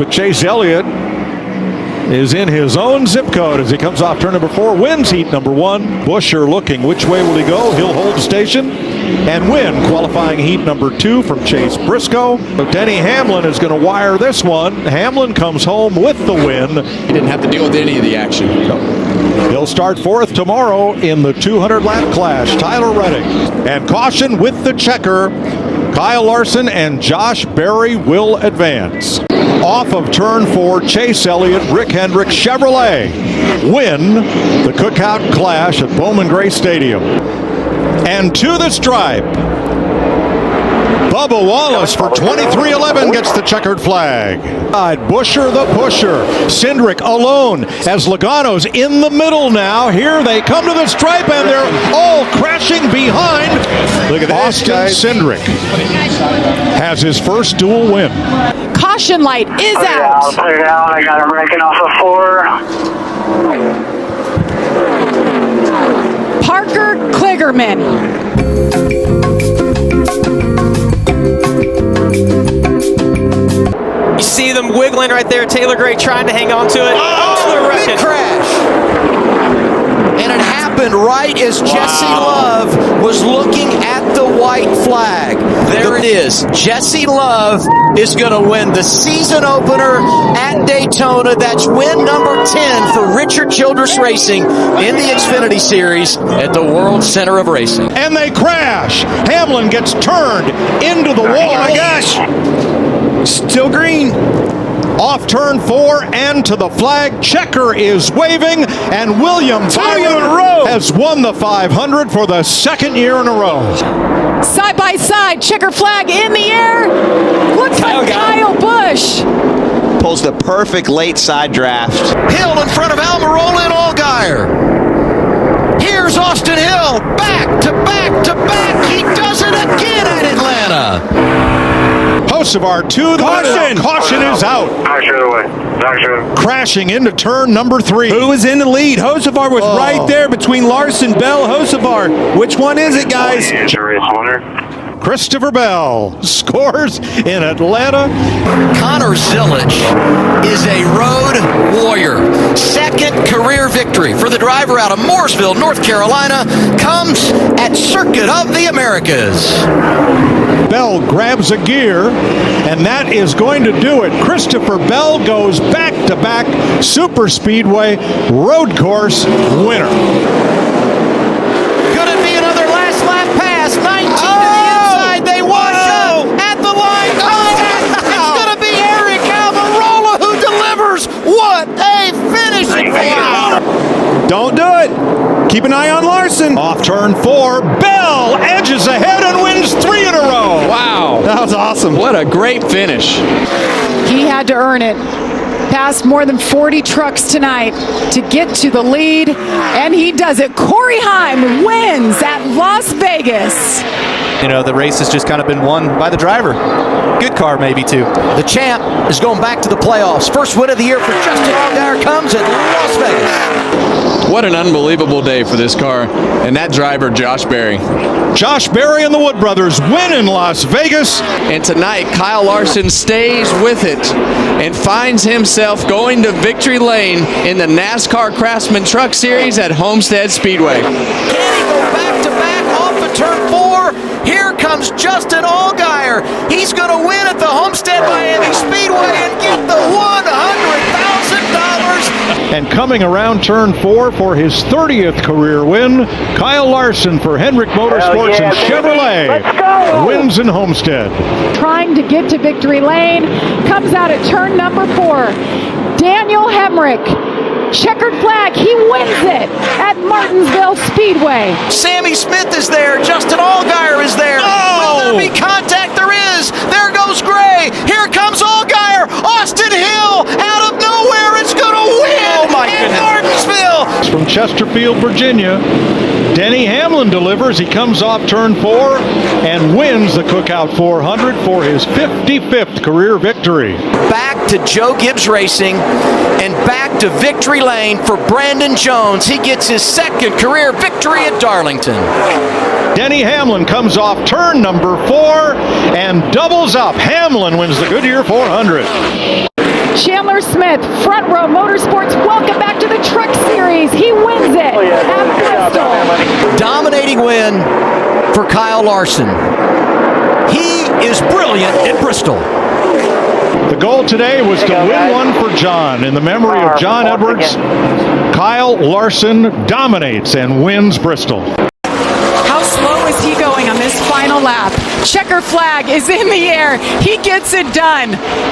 But Chase Elliott is in his own zip code as he comes off turn number 4, wins heat number 1. Busher looking which way will he go. He'll hold station and win qualifying heat number 2 from Chase Briscoe. But Denny Hamlin is going to wire this one. Hamlin comes home with the win. He didn't have to deal with any of the action. He'll start 4th tomorrow in the 200-lap clash. Tyler Reddick. And caution with the checker. Kyle Larson and Josh Berry will advance. Off of turn 4, Chase Elliott, Rick Hendrick Chevrolet win the Cookout Clash at Bowman Gray Stadium. And to the stripe, Bubba Wallace for 23-11 gets the checkered flag. Busher the pusher. Cindric alone as Logano's in the middle now. Here they come to the stripe and they're all crashing behind. Look at this, Austin Cindric has his first dual win. Caution light is out. I'll clear down. I got him breaking off of 4. Parker Kligerman. You see them wiggling right there. Taylor Gray trying to hang on to it. Oh, big crash. And it happened right as Jesse Love was looking at the white flag. There it is. Jesse Love is going to win the season opener at Daytona. That's win number 10 for Richard Childress Racing in the Xfinity Series at the World Center of Racing. And they crash. Hamlin gets turned into the wall. Oh my gosh. Still green. Off turn 4 and to the flag. Checker is waving, and William Byron has won the 500 for the 2nd year in a row. Side by side, checker flag in the air. Looks like Kyle Busch. Pulls the perfect late side draft. Hill in front of Almirola and Allgaier. Here's Austin Hill. Back to back to back. He does it again at Atlanta. Hocevar to the caution. Caution is out. Crashing into turn number 3. Who was in the lead? Hocevar was right there between Larson, Bell, Hocevar. Which one is it, guys? Christopher Bell scores in Atlanta. Connor Zilic is a road warrior. 2nd career victory for the driver out of Mooresville, North Carolina, comes at Circuit of the Americas. Bell grabs a gear, and that is going to do it. Christopher Bell goes back-to-back super speedway road course winner. Could it be another last lap pass? 19 to the inside. They wash up at the line. It's going to be Eric Almirola who delivers. What a finishing finish. Don't do it. Keep an eye on Larson. Off turn 4, Bell edges ahead and wins 3 in a row. Wow. That was awesome. What a great finish. He had to earn it. Passed more than 40 trucks tonight to get to the lead, and he does it. Corey Heim wins at Las Vegas. You know, the race has just kind of been won by the driver. Good car, maybe, too. The champ is going back to the playoffs. First win of the year for Justin Allgaier comes at Las Vegas. What an unbelievable day for this car. And that driver, Josh Berry. Josh Berry and the Wood Brothers win in Las Vegas. And tonight, Kyle Larson stays with it and finds himself going to victory lane in the NASCAR Craftsman Truck Series at Homestead Speedway. Can he go back to back off of turn 4? Here comes Justin Allgaier. He's going to win at the Homestead Miami Speedway and get the $100,000. And coming around turn 4 for his 30th career win, Kyle Larson for Hendrick Motorsports and Chevrolet wins in Homestead. Trying to get to victory lane, comes out at turn number 4. Daniel Hemrick, checkered flag, he wins it at Martinsville Speedway. Sammy Smith is there. Justin Allgaier is there. Will there be contact? There is. There goes Gray. Here comes Allgaier. Austin Hill out of nowhere. It's going to win in Martinsville. From Chesterfield, Virginia, Denny Hamlin delivers. He comes off turn 4 and wins the Cookout 400 for his 55th career victory. Back to Joe Gibbs Racing and back to victory lane for Brandon Jones. He gets his 2nd career victory at Darlington. Denny Hamlin comes off turn number 4 and doubles up. Hamlin wins the Goodyear 400. Chandler Smith, Front Row Motorsports, welcome back to the Truck Series. He wins it at Bristol. Dominating win for Kyle Larson. He is brilliant at Bristol. The goal today was to win one for John. In the memory of John Edwards, Kyle Larson dominates and wins Bristol. How slow is he going on this final lap? Checker flag is in the air. He gets it done.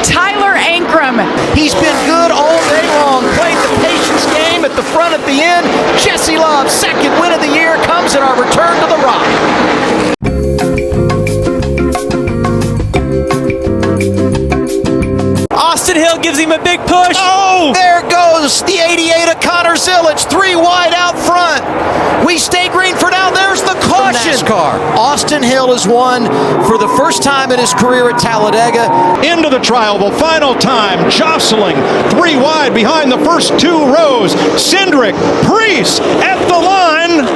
Tyler Ankrum. He's been good all day long. Played the patience game at the front at the end. Jesse Love, second win of the year, comes in our return to the Rock. Austin Hill gives him a big push. Oh, there goes the 88 of Connor Zilic, 3 wide out front. We stay green for now. There's the caution. NASCAR. Austin Hill has won for the first time in his career at Talladega. Into the trial, the final time, jostling 3 wide behind the first 2 rows. Cindric, Preece at the line.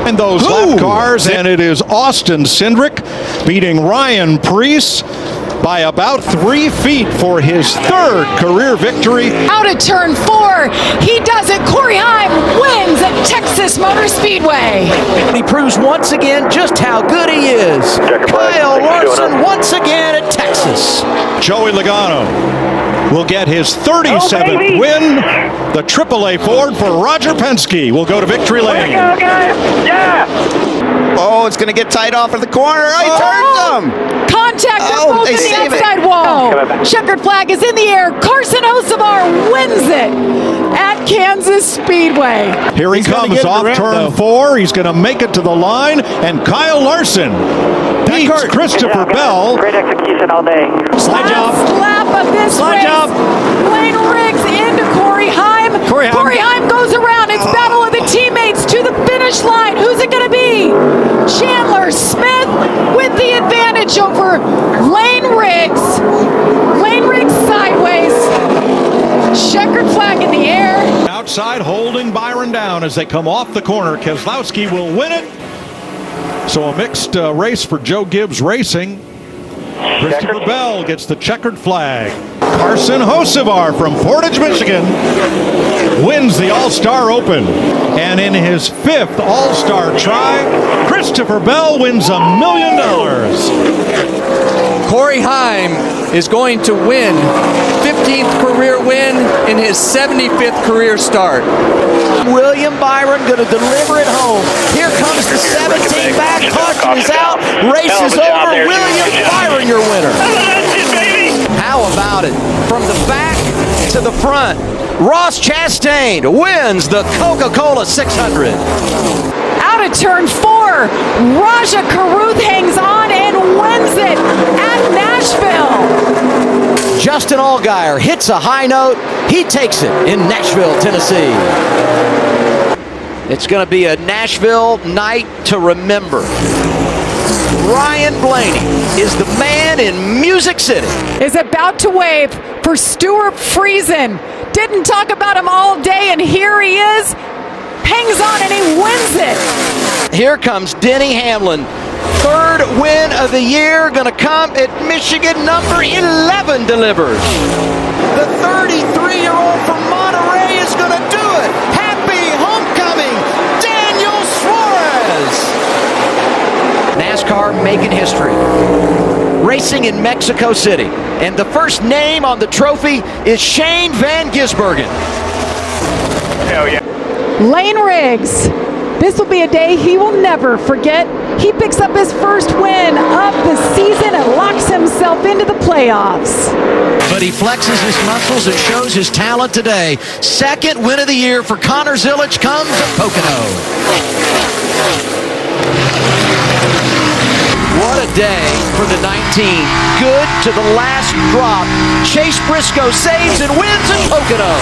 And those lap cars, and it is Austin Cindric beating Ryan Preece by about 3 feet for his 3rd career victory. Out of turn 4, he does it. Corey Heim wins at Texas Motor Speedway. He proves once again just how good he is. Kyle Larson once again at Texas. Joey Logano will get his 37th win. The AAA Ford for Roger Penske will go to victory lane. Oh, it's going to get tight off of the corner. Oh, he turns them. Contact them both they in the save it. outside wall. Checkered flag is in the air. Carson Hocevar wins it at Kansas Speedway. Here he comes off turn 4. He's going to make it to the line, and Kyle Larson beats Christopher Bell. Great execution all day. Last lap of this race. Blaine Riggs into Corey Heim. Corey Heim goes around. It's battle of the teammates to the finish line. Who's it going to be? Chandler Smith with the advantage over Lane Riggs. Lane Riggs sideways. Checkered flag in the air. Outside holding Byron down as they come off the corner. Keselowski will win it. So a mixed race for Joe Gibbs Racing. Christopher Bell gets the checkered flag. Carson Hocevar from Portage, Michigan wins the All-Star Open. And in his 5th All-Star try, Christopher Bell wins $1 million. Corey Heim is going to win 15th career win in his 75th career start. William Byron going to deliver it home. Here comes the 17 back. Caution is out. Race is over. William Byron, your winner. How about it? From the back to the front, Ross Chastain wins the Coca-Cola 600. Out of turn 4, Raja Caruth hangs on and wins it at Nashville. Justin Allgaier hits a high note. He takes it in Nashville, Tennessee. It's going to be a Nashville night to remember. Ryan Blaney is the man in Music City. Is about to wave for Stuart Friesen. Didn't talk about him all day, and here he is. Hangs on and he wins it. Here comes Denny Hamlin. 3rd win of the year, going to come at Michigan. Number 11 delivers. The 33-year-old from Monterey is going to do it. Happy homecoming, Daniel Suarez. NASCAR making history. Racing in Mexico City. And the first name on the trophy is Shane Van Gisbergen. Hell yeah. Lane Riggs. This will be a day he will never forget. He picks up his first win of the season and locks himself into the playoffs. But he flexes his muscles and shows his talent today. 2nd win of the year for Connor Zilic comes at Pocono. What a day for the 19. Good to the last drop. Chase Briscoe saves and wins in Pocono.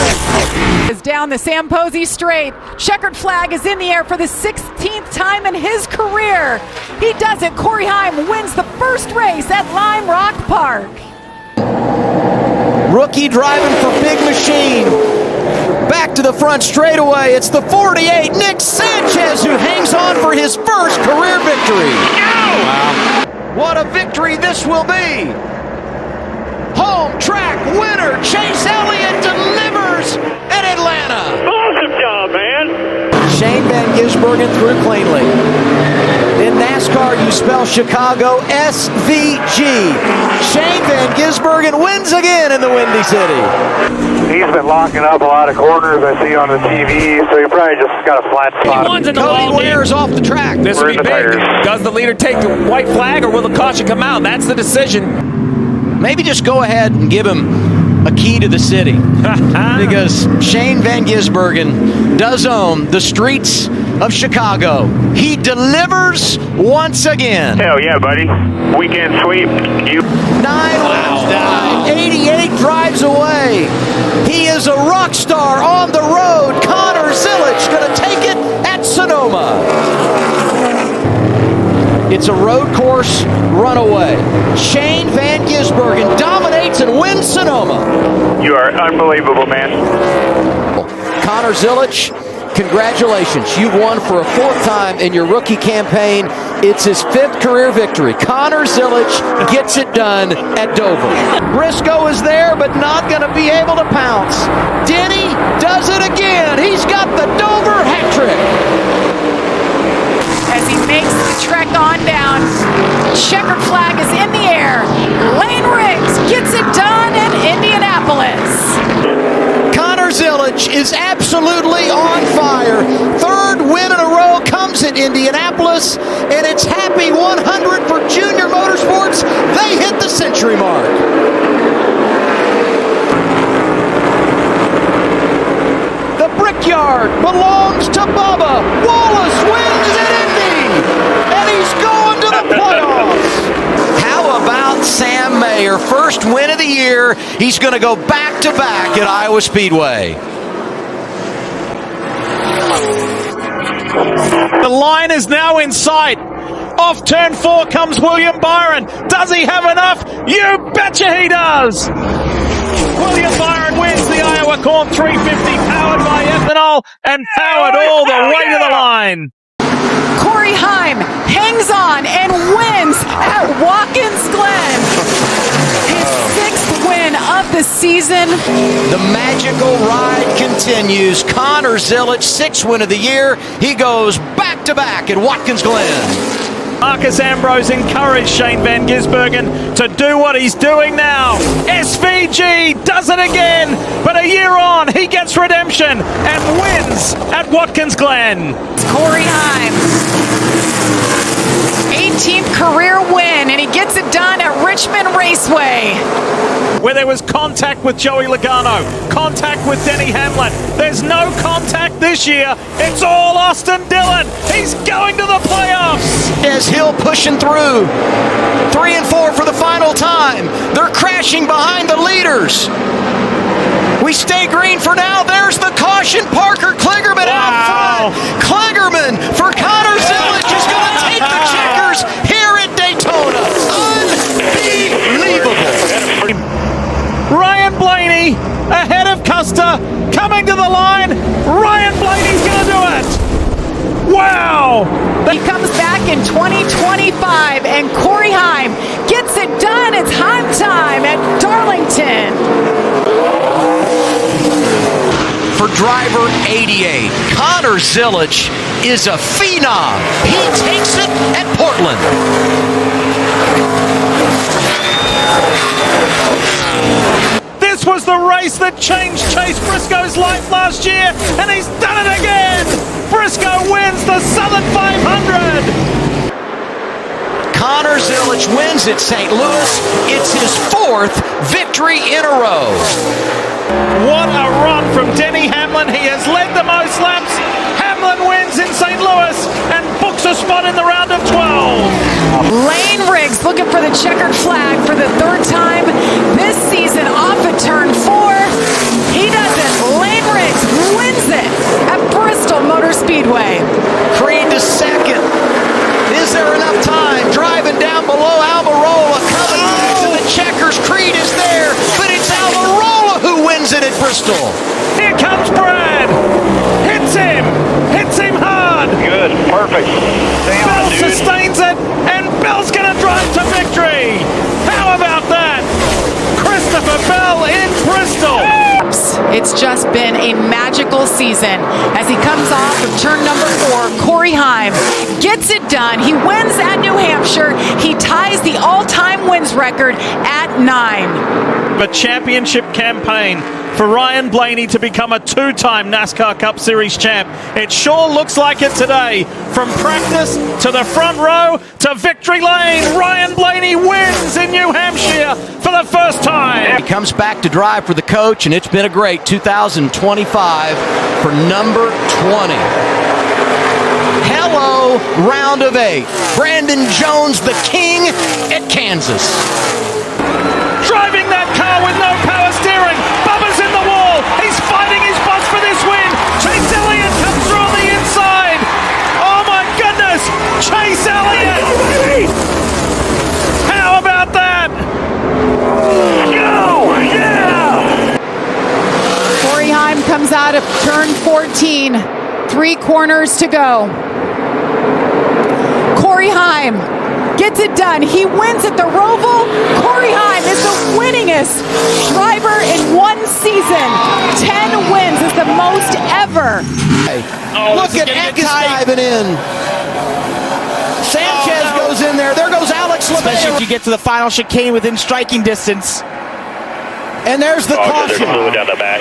Is down the Sam Posey straight. Checkered flag is in the air for the 16th time in his career. He does it. Corey Heim wins the first race at Lime Rock Park. Rookie driving for Big Machine. Back to the front straightaway. It's the 48, Nick Sanchez, who hangs on for his first career victory. Wow. What a victory this will be. home track winner. Chase Elliott delivers in Atlanta. Awesome job, man. Shane Van Gisbergen through cleanly. In NASCAR, you spell Chicago SVG. Shane Van Gisbergen wins again in the Windy City. He's been locking up a lot of corners I see on the TV, so he probably just got a flat spot. Cody Ware's off the track. This will We're be in the big. tires. Does the leader take the white flag or will the caution come out? That's the decision. Maybe just go ahead and give him a key to the city. Because Shane Van Gisbergen does own the streets of Chicago. He delivers once again. Hell yeah, buddy. Weekend sweep. You. 9 laps down, 88 drives away. He is a rock star on the road. Connor Zilic going to take it at Sonoma. It's a road course runaway. Shane Van Gisbergen dominates and wins Sonoma. You are unbelievable, man. Connor Zilic, congratulations. You've won for a fourth time in your rookie campaign. It's his fifth career victory. Connor Zilic gets it done at Dover. Briscoe is there, but not going to be able to pounce. Denny does it again. He's got the Dover hat trick. As he makes the trek on down, checkered flag is in the air. Lane Riggs gets it done in Indianapolis. Connor Zilic is absolutely on fire. Third win in a row comes at Indianapolis, and it's happy 100 for Junior Motorsports. They hit the century mark. The Brickyard belongs to Bubba. Wallace wins at Indy, and he's going to the playoffs. How about Sam Mayer? First win of the year. He's going to go back-to-back at Iowa Speedway. The line is now in sight. Off turn 4 comes William Byron. Does he have enough? You betcha he does! William Byron wins the Iowa Corn 350, powered by ethanol and powered all the way to the line. Corey Heim hangs on and wins at Watkins Glen. His sixth win of the season. The magical ride continues. Connor Zilic, sixth win of the year. He goes back-to-back at Watkins Glen. Marcus Ambrose encouraged Shane Van Gisbergen to do what he's doing now. SVG does it again, but a year on, he gets redemption and wins at Watkins Glen. Corey Heim, 18th career win, and he gets it done at Richmond Raceway. Where there was contact with Joey Logano, contact with Denny Hamlin. There's no contact this year. It's all Austin Dillon. He's going to the playoffs. As Hill pushing through. 3 and 4 for the final time. They're crashing behind the leaders. We stay green for now. There's the caution. Parker Kligerman out front. Kligerman for Connor Zilic is going to take the checkers here at Daytona. Unbelievable. Ryan Blaney ahead of Custer, coming to the line. Ryan Blaney's going to do it. Wow. He comes back in 2025, and Corey Heim gets it done. It's Heim time at Darlington. For driver 88, Connor Zilic is a phenom. He takes it at Portland. This was the race that changed Chase Briscoe's life last year, and he's done it again. Briscoe wins the Southern 500. Connor Zilic wins at St. Louis. It's his fourth victory in a row. What a run from Denny Hamlin. He has led the most laps. Hamlin wins in St. Louis and books a spot in the round of 12. Lane Riggs looking for the checkered flag for the third time this season off at turn 4. He does it. Lane Riggs wins it at Bristol Motor Speedway. Creed to second. Is there enough time? Driving down below Almirola, coming back to the checkers. Creed is there, but it's Almirola who wins it at Bristol. Here comes Brad. Hits him hard. Good, perfect. Stay Bell on, dude. sustains it, and Bell's going to drive to victory. How about that? Chris for Bell in Bristol. It's just been a magical season as he comes off of turn number 4. Corey Heim gets it done. He wins at New Hampshire. He ties the all-time wins record at 9. The championship campaign for Ryan Blaney to become a 2-time NASCAR Cup Series champ. It sure looks like it today. From practice to the front row to victory lane, Ryan Blaney wins in New Hampshire for the first time. He comes back to drive for the coach, and it's been a great 2025 for number 20. Hello, round of 8. Brandon Jones, the king at Kansas. Driving that car with no power steering. Bubba's in the wall. He's fighting his bus for this win. Chase Elliott comes through on the inside. Oh my goodness. Chase Elliott. How about that? Go! Yeah! Corey Heim comes out of turn 14. 3 corners to go. Corey Heim gets it done. He wins at the Roval. Corey Heim is the winningest driver in one season. 10 wins is the most ever. Look at Eckes diving in. Sanchez goes in there. There goes Alex LeMay. Especially if you get to the final chicane within striking distance. And there's the caution. There's fluid down the back.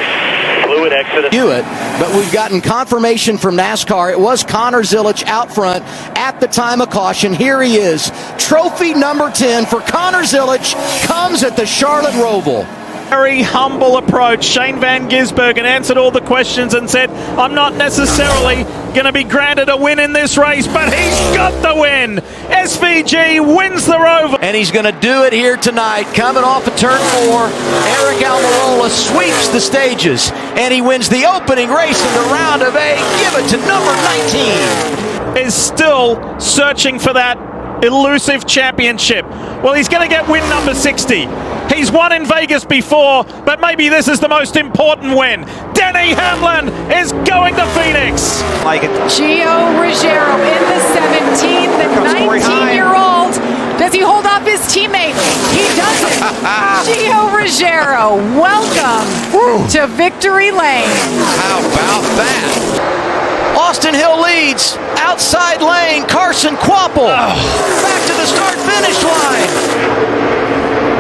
Fluid exit. Hewitt, but we've gotten confirmation from NASCAR. It was Connor Zilisch out front at the time of caution. Here he is. Trophy number 10 for Connor Zilisch comes at the Charlotte Roval. Very humble approach. Shane Van Gisbergen answered all the questions and said, I'm not necessarily going to be granted a win in this race, but he's got the win. SVG wins the Roval. And he's going to do it here tonight. Coming off of turn 4, Eric Almirola sweeps the stages, and he wins the opening race in the round of 8. Give it to number 19. Is still searching for that elusive championship. Well, he's going to get win number 60. He's won in Vegas before, but maybe this is the most important win. Denny Hamlin is going to Phoenix. Gio Ruggiero in the 17, the 19-year-old. Does he hold off his teammate? He doesn't. Gio Ruggiero, welcome to victory lane. How about that? Austin Hill leads. Outside lane, Carson Kvapil. Back to the start-finish line.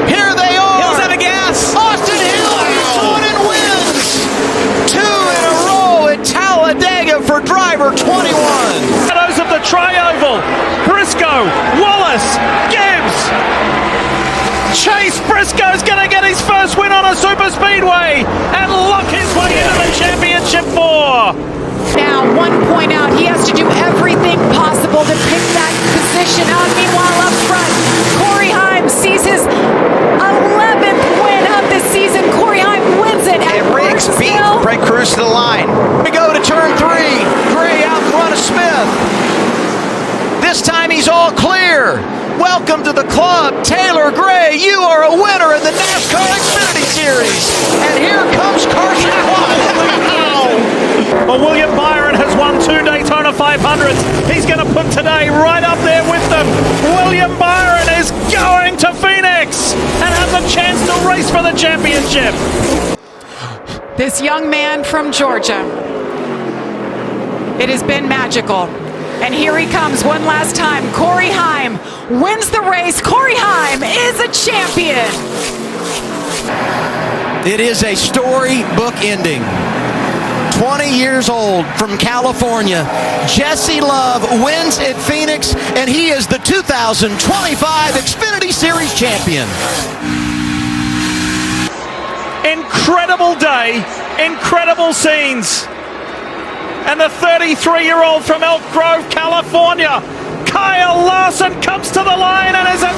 Here they are. Hill's out of gas. Austin Hill gets on and wins. 2 in a row at Talladega for driver 21. Shadows of the Tri-Oval. Briscoe, Wallace, Gibbs. Chase Briscoe's going to get his first win on a super speedway and lock his way into the championship 4. Now, 1 point out, he has to do everything possible to pick that position out. Meanwhile, up front, Corey Heim sees his 11th win of the season. Corey Heim wins it at Riggs beat Brett Cruz to the line. We go to turn 3. Gray out front of Smith. This time he's all clear. Welcome to the club, Taylor Gray. You are a winner in the NASCAR Xfinity Series. And here comes Carson Kvapil. Well, William Byron has won 2 Daytona 500s. He's going to put today right up there with them. William Byron is going to Phoenix and has a chance to race for the championship. This young man from Georgia. It has been magical. And here he comes one last time. Corey Heim wins the race. Corey Heim is a champion. It is a storybook ending. 20 years old from California. Jesse Love wins at Phoenix, and he is the 2025 Xfinity Series champion. Incredible day, incredible scenes. And the 33-year-old from Elk Grove, California, Kyle Larson, comes to the line and is a